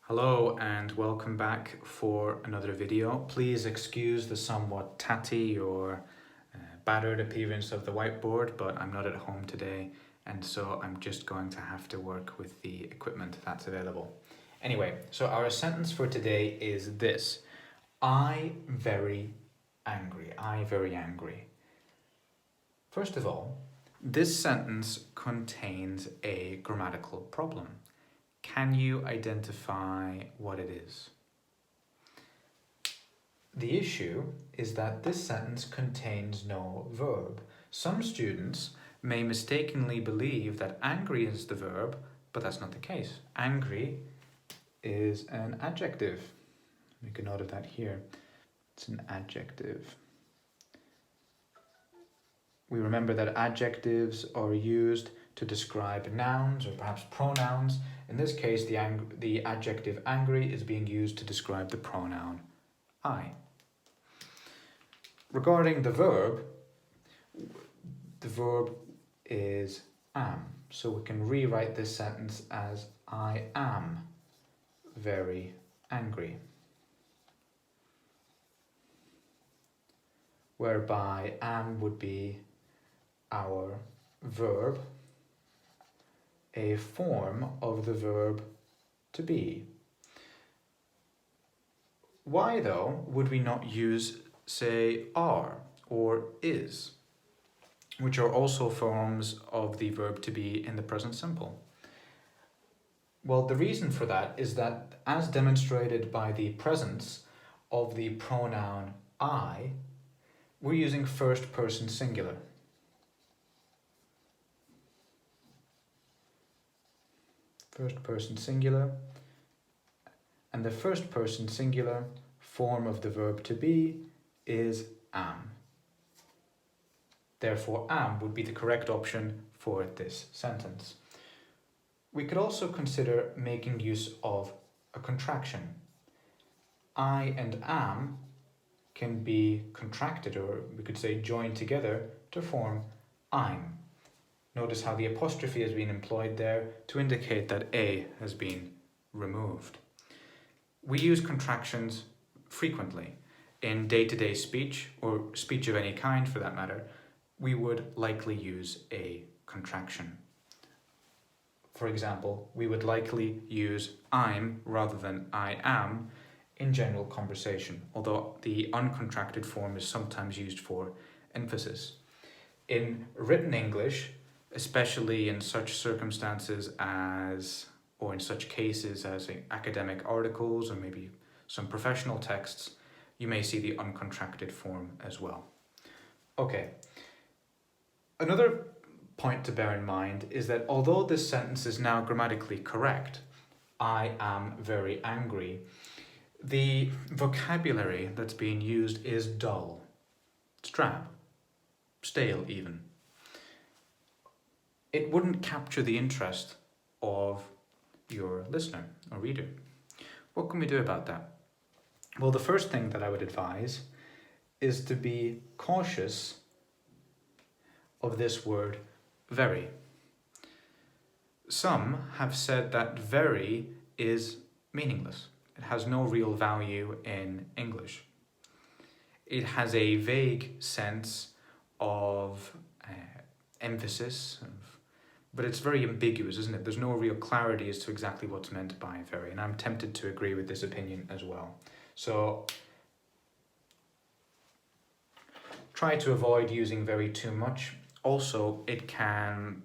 Hello and welcome back for another video. Please excuse the somewhat tatty or battered appearance of the whiteboard, but I'm not at home today and so I'm just going to have to work with the equipment that's available. Anyway, so our sentence for today is this. I very angry. I very angry. First of all, this sentence contains a grammatical problem. Can you identify what it is? The issue is that this sentence contains no verb. Some students may mistakenly believe that angry is the verb, but that's not the case. Angry is an adjective. Make a note of that here. It's an adjective. We remember that adjectives are used to describe nouns or perhaps pronouns. In this case, the adjective angry is being used to describe the pronoun I. Regarding the verb is am. So we can rewrite this sentence as I am very angry. Whereby am would be our verb, a form of the verb to be. Why, though, would we not use, say, are or is, which are also forms of the verb to be in the present simple? Well, the reason for that is that, as demonstrated by the presence of the pronoun I, we're using first person singular. First person singular, and the first person singular form of the verb to be is am. Therefore, am would be the correct option for this sentence. We could also consider making use of a contraction. I and am can be contracted, or we could say joined together to form I'm. Notice how the apostrophe has been employed there to indicate that A has been removed. We use contractions frequently. In day-to-day speech, or speech of any kind for that matter, we would likely use a contraction. For example, we would likely use I'm rather than I am in general conversation, although the uncontracted form is sometimes used for emphasis. In written English, especially in such circumstances as, or in such cases as academic articles or maybe some professional texts, you may see the uncontracted form as well. Okay. Another point to bear in mind is that although this sentence is now grammatically correct, I am very angry, the vocabulary that's being used is dull. It's drab, stale even. It wouldn't capture the interest of your listener or reader. What can we do about that? Well, the first thing that I would advise is to be cautious of this word very. Some have said that very is meaningless. It has no real value in English. It has a vague sense of emphasis, but it's very ambiguous, isn't it? There's no real clarity as to exactly what's meant by very, and I'm tempted to agree with this opinion as well. So try to avoid using very too much. Also, it can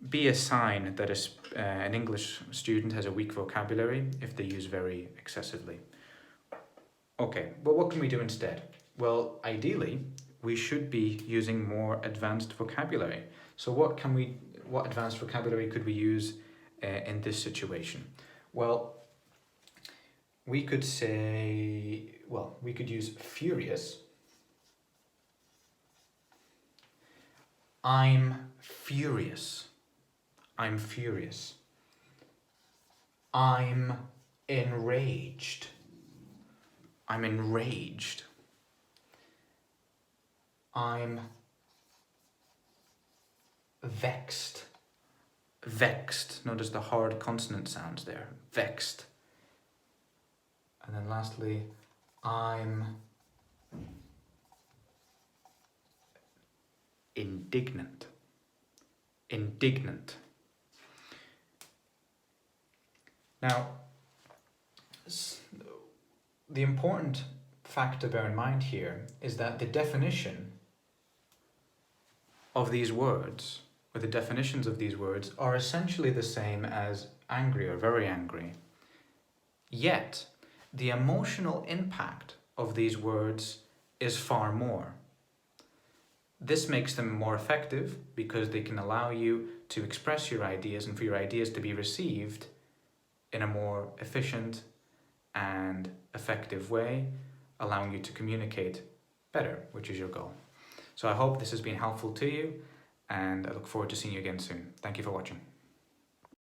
be a sign that an English student has a weak vocabulary if they use very excessively. Okay, but what can we do instead? Well, ideally, we should be using more advanced vocabulary. So what advanced vocabulary could we use in this situation? Well, we could use furious. I'm furious. I'm furious. I'm enraged. I'm enraged. I'm vexed. vexed. Notice the hard consonant sounds there. Vexed. And then lastly, I'm indignant. Indignant. Now, the important fact to bear in mind here is that the definition of these words, or the definitions of these words, are essentially the same as angry or very angry. Yet, the emotional impact of these words is far more. This makes them more effective because they can allow you to express your ideas and for your ideas to be received in a more efficient and effective way, allowing you to communicate better, which is your goal. So I hope this has been helpful to you, and I look forward to seeing you again soon. Thank you for watching.